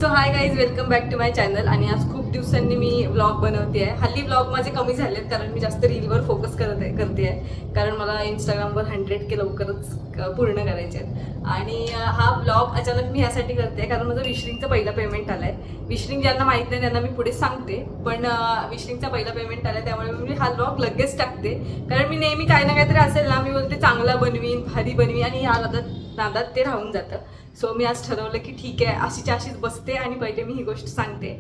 So hi guys, welcome back to my channel. आणि आज खूप दिवसांनी मी व्लॉग बनवते आहे. हल्ली व्लॉग माझे कमी झालेत कारण मी जास्त रीलवर फोकस करते आहे कारण मला इंस्टाग्रामवर 100K लवकरच पूर्ण करायचे आहेत. आणि हा व्लॉग अचानक मी ह्यासाठी करते कारण माझं विशलिंगचं पहिलं पेमेंट आलं आहे. विशलिंग ज्यांना माहीत नाही त्यांना मी पुढे सांगते, पण विशलिंगचा पहिला पेमेंट आला त्यामुळे मी हा व्लॉग लगेच टाकते. कारण मी नेहमी काही ना काहीतरी असेल ना, मी बोलते चांगला बनवीन, भारी बनवीन, आणि ह्या नादात ते राहून जातं. सो मी आज ठरवलं की ठीक आहे, अशीच बसते आणि पहिले मी ही गोष्ट सांगते.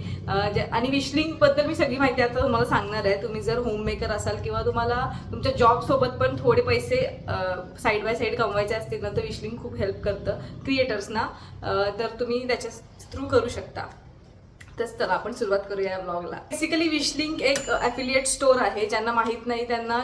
आणि विशलिंगबद्दल मी सगळी माहिती आता तुम्हाला सांगणार आहे. तुम्ही जर होम मेकर असाल किंवा तुम्हाला तुमच्या जॉबसोबत पण थोडे पैसे साईड बाय साईड कमवायचे असतील ना, तर विशलिंग खूप हेल्प करतं क्रिएटर्सना. तर तुम्ही त्याच्या थ्रू करू शकता. तर आपण सुरुवात करूया या ब्लॉगला. बेसिकली विशलिंग एक ॲफिलिएट स्टोअर आहे. ज्यांना माहीत नाही त्यांना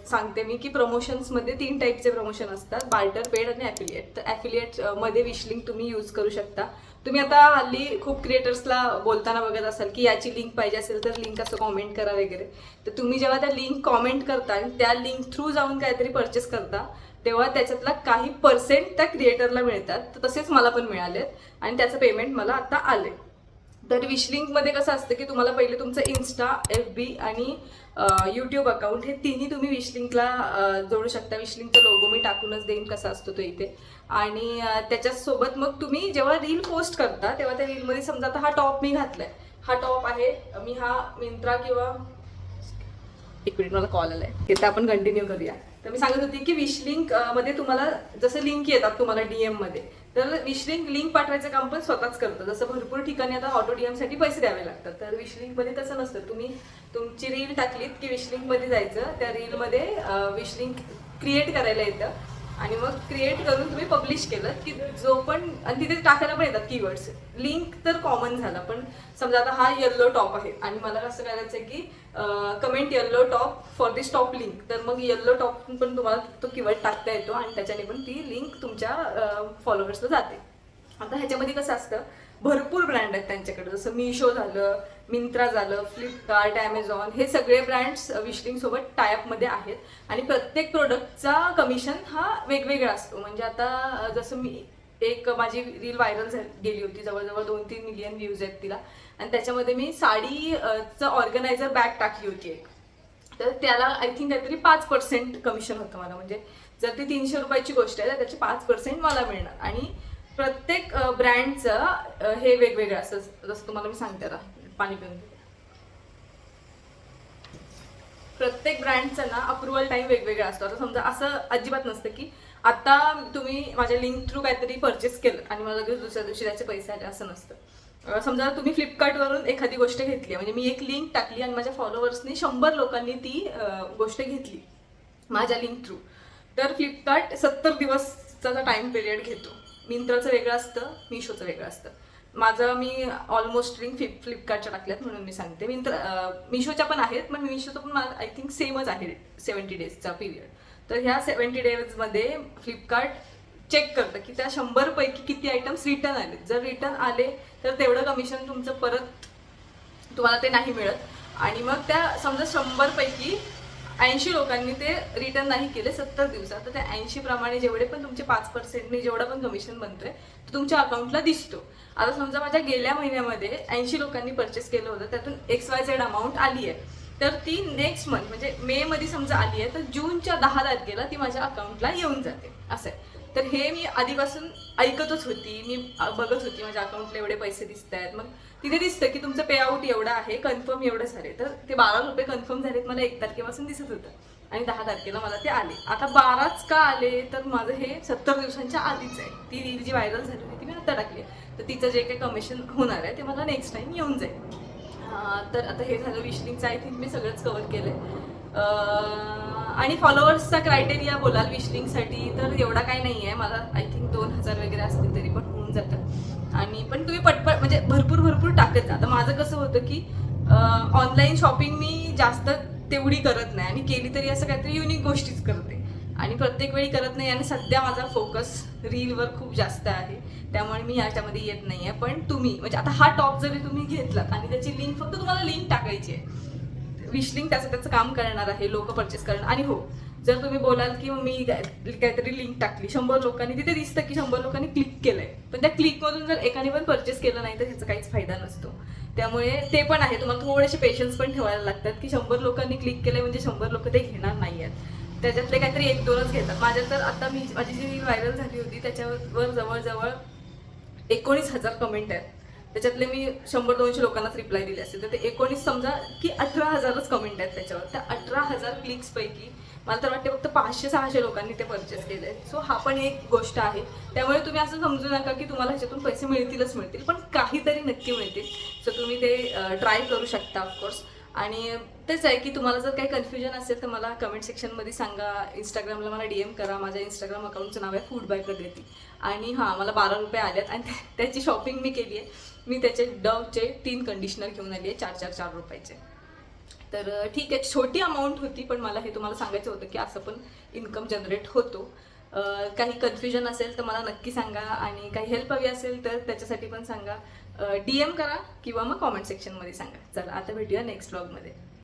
सांगते मी की प्रमोशन्समध्ये 3 टाईपचे प्रमोशन असतात: बार्टर, पेड आणि ॲफिलिएट. तर ॲफिलिएटमध्ये विशलिंग तुम्ही यूज करू शकता. तुम्ही आता हल्ली खूप क्रिएटर्सला बोलताना बघत असाल की याची लिंक पाहिजे असेल तर लिंक असं कॉमेंट करा वगैरे. तर तुम्ही जेव्हा त्या लिंक कॉमेंट करता आणि त्या लिंक थ्रू जाऊन काहीतरी परचेस करता, तेव्हा त्याच्यातला काही पर्सेंट त्या क्रिएटरला मिळतात. तर तसेच मला पण मिळालेत आणि त्याचं पेमेंट मला आता आले. तर विशलिंकमध्ये कसं असतं की तुम्हाला पहिले तुमचं इन्स्टा, FB आणि यूट्यूब अकाउंट हे तिन्ही तुम्ही विशलिंकला जोडू शकता. विशलिंकचा लोगो मी टाकूनच देईन कसा असतो तो इथे. आणि त्याच्यासोबत मग तुम्ही जेव्हा रील पोस्ट करता तेव्हा त्या रीलमध्ये समजा आता हा टॉप मी घातलाय, हा टॉप आहे, मी हा मिंत्रा किंवा एक मिनिट मला कॉल आलाय, हे तर आपण कंटिन्यू करूया. तर मी सांगत होती की विशलिंक मध्ये तुम्हाला जसं लिंक येतात तुम्हाला DM मध्ये, तर विशलिंक लिंक पाठवायचं काम पण स्वतःच करतं. जसं भरपूर ठिकाणी आता ऑटो DM साठी पैसे द्यावे लागतात, तर विशलिंकमध्ये तसं नसतं. तुम्ही तुमची रील टाकलीत की विशलिंकमध्ये जायचं, त्या रीलमध्ये विशलिंक क्रिएट करायला येतं आणि मग क्रिएट करून तुम्ही पब्लिश केलं की जो पण, आणि तिथे टाकायला पण येतात कीवर्ड्स. लिंक तर कॉमन झाला, पण समजा आता हा येल्लो टॉप आहे आणि मला कसं करायचं आहे की comment yellow top for this top link, तर मग येल्लो टॉप पण तुम्हाला तो कीवर्ड टाकता येतो आणि त्याच्याने पण ती लिंक तुमच्या फॉलोअर्सला जाते. आता ह्याच्यामध्ये कसं असतं, भरपूर ब्रँड आहेत त्यांच्याकडे, जसं मिशो झालं, मिंत्रा झालं, फ्लिपकार्ट, ॲमेझॉन, हे सगळे ब्रँड्स विशलिंगसोबत टायअपमध्ये आहेत. आणि प्रत्येक प्रोडक्टचा कमिशन हा वेगवेगळा असतो. म्हणजे आता जसं मी माझी रील व्हायरल गेली होती, जवळजवळ 2-3 मिलियन व्ह्यूज आहेत तिला, आणि त्याच्यामध्ये मी साडीचं ऑर्गनायझर बॅग टाकली होती एक. तर त्याला आय थिंक काहीतरी 5% कमिशन होतं मला. म्हणजे जर ती 300 रुपयाची गोष्ट आहे तर त्याचे 5% मला मिळणार. आणि प्रत्येक ब्रँडचं हे वेगवेगळं असतं. जसं तुम्हाला मी सांगते, आता पाणी पिऊन. प्रत्येक ब्रँडचं ना अप्रुव्हल टाईम वेगवेगळा असतो. आता समजा असं अजिबात नसतं की आता तुम्ही माझ्या लिंक थ्रू काहीतरी परचेस केलं आणि मला लगेच दुसऱ्या दिवशी त्याचे पैसे आले, असं नसतं. समजा तुम्ही फ्लिपकार्टवरून एखादी गोष्ट घेतली, म्हणजे मी एक लिंक टाकली आणि माझ्या फॉलोअर्सनी 100 लोकांनी ती गोष्ट घेतली माझ्या लिंक थ्रू, तर फ्लिपकार्ट 70 दिवसाचा टाईम पिरियड घेतो. मिंत्राचं वेगळं असतं, मिशोचं वेगळं असतं. मी ऑलमोस्ट लिंक फ्लिपकार्टच्या टाकल्यात म्हणून मी सांगते. मिशोच्या पण आहेत, पण मिशोचं पण मला आय थिंक सेमच आहे 70 डेजचा पिरियड. तर ह्या 70 डेजमध्ये फ्लिपकार्ट चेक करतं की त्या 100 पैकी किती आयटम्स रिटर्न आले. जर रिटर्न आले तर तेवढं कमिशन तुमचं परत तुम्हाला ते नाही मिळत. आणि मग त्या समजा 100 पैकी 80 लोकांनी ते रिटर्न नाही केले 70 दिवसात, तर त्या 80 प्रमाणे जेवढे पण तुमचे 5%ने जेवढा पण कमिशन बनतोय तो तुमच्या अकाउंटला दिसतो. आता समजा माझ्या गेल्या महिन्यामध्ये 80 लोकांनी परचेस केलं होतं, त्यातून XYZ अमाऊंट आली आहे, तर ती नेक्स्ट मंथ म्हणजे मे मध्ये समजा आली आहे, तर जूनच्या 10 तारखेला ती माझ्या अकाउंटला येऊन जाते. असं आहे. तर हे मी आधीपासून ऐकतच होती, मी बघत होती माझ्या अकाउंटला एवढे पैसे दिसत आहेत. मग तिथे दिसतं की तुमचं पे आउट एवढं आहे, कन्फर्म एवढं झाले, तर ते 12 रुपये कन्फर्म झालेत मला 1 तारखेपासून दिसत होतं आणि 10 तारखेला मला ते आले. आता 12च का आले, तर माझं हे 70 दिवसांच्या आधीच आहे. ती रील जी व्हायरल झाली होती ती मी आता टाकली, तर तिचं जे काही कमिशन होणार आहे ते मला नेक्स्ट टाइम येऊन जाईल. तर आता हे झालं विशलिंगचं. आय थिंक मी सगळंच कव्हर केलंय. आणि फॉलोअर्सचा क्रायटेरिया बोलाल विशलिंगसाठी तर एवढा काही नाही आहे. मला आय थिंक 2000 वगैरे असतील तरी पण होऊन जातं. आणि पण तुम्ही पटपट म्हणजे भरपूर टाकत जा. आता माझं कसं होतं की ऑनलाईन शॉपिंग मी जास्त तेवढी करत नाही, आणि केली तरी असं काहीतरी युनिक गोष्टीच करते आणि प्रत्येक वेळी करत नाही. आणि सध्या माझा फोकस रीलवर खूप जास्त आहे, त्यामुळे मी याच्यामध्ये येत नाही आहे. पण तुम्ही म्हणजे आता हा टॉप जरी तुम्ही घेतलात आणि त्याची लिंक, फक्त तुम्हाला लिंक टाकायची आहे, विशलिंग त्याचं काम करणार आहे, लोक परचेस करणार. आणि हो, जर तुम्ही बोलाल की मी काहीतरी लिंक टाकली, 100 लोकांनी, तिथे दिसतं की 100 लोकांनी क्लिक केलंय, पण त्या क्लिकमधून जर एकाने पण परचेस केलं नाही तर ह्याचा काहीच फायदा नसतो. त्यामुळे ते पण आहे, तुम्हाला थोडेसे पेशन्स पण ठेवायला लागतात की 100 लोकांनी क्लिक केलंय म्हणजे 100 लोक ते घेणार नाही आहेत, त्याच्यातले काहीतरी 1-2च घेतात. माझ्या तर आता माझी जी रील व्हायरल झाली होती त्याच्यावर जवळजवळ 19,000 कमेंट आहेत. त्याच्यातले मी 100-200 लोकांनाच रिप्लाय दिले असते, तर ते 19 समजा की 18,000च कमेंट आहेत त्याच्यावर. त्या 18,000 क्लिक्सपैकी मला तर वाटते फक्त 500-600 लोकांनी ते परचेस केले. सो हा पण एक गोष्ट आहे. त्यामुळे तुम्ही असं समजू नका की तुम्हाला ह्याच्यातून पैसे मिळतील, पण काहीतरी नक्की मिळतील. सो तुम्ही ते ट्राय करू शकता ऑफकोर्स. आणि तेच आहे की तुम्हाला जर काही कन्फ्युजन असेल तर मला कमेंट सेक्शनमध्ये सांगा, इंस्टाग्रामला मला DM करा. माझ्या इंस्टाग्राम अकाउंटचं नाव आहे फूड बाय प्रगती. आणि हां, मला 12 रुपये आलेत आणि त्याची शॉपिंग मी केली आहे. मी त्याचे डवचे 3 कंडिशनर घेऊन आली आहे 4 रुपयाचे. तर ठीक आहे, छोटी अमाऊंट होती, पण मला हे तुम्हाला सांगायचं होतं की असं पण इन्कम जनरेट होतो. काही कन्फ्युजन असेल तर मला नक्की सांगा, आणि काही हेल्प हवी असेल तर त्याच्यासाठी पण सांगा. DM करा किंवा मग कॉमेंट सेक्शनमध्ये सांगा. चला आता भेटूया नेक्स्ट व्लॉगमध्ये.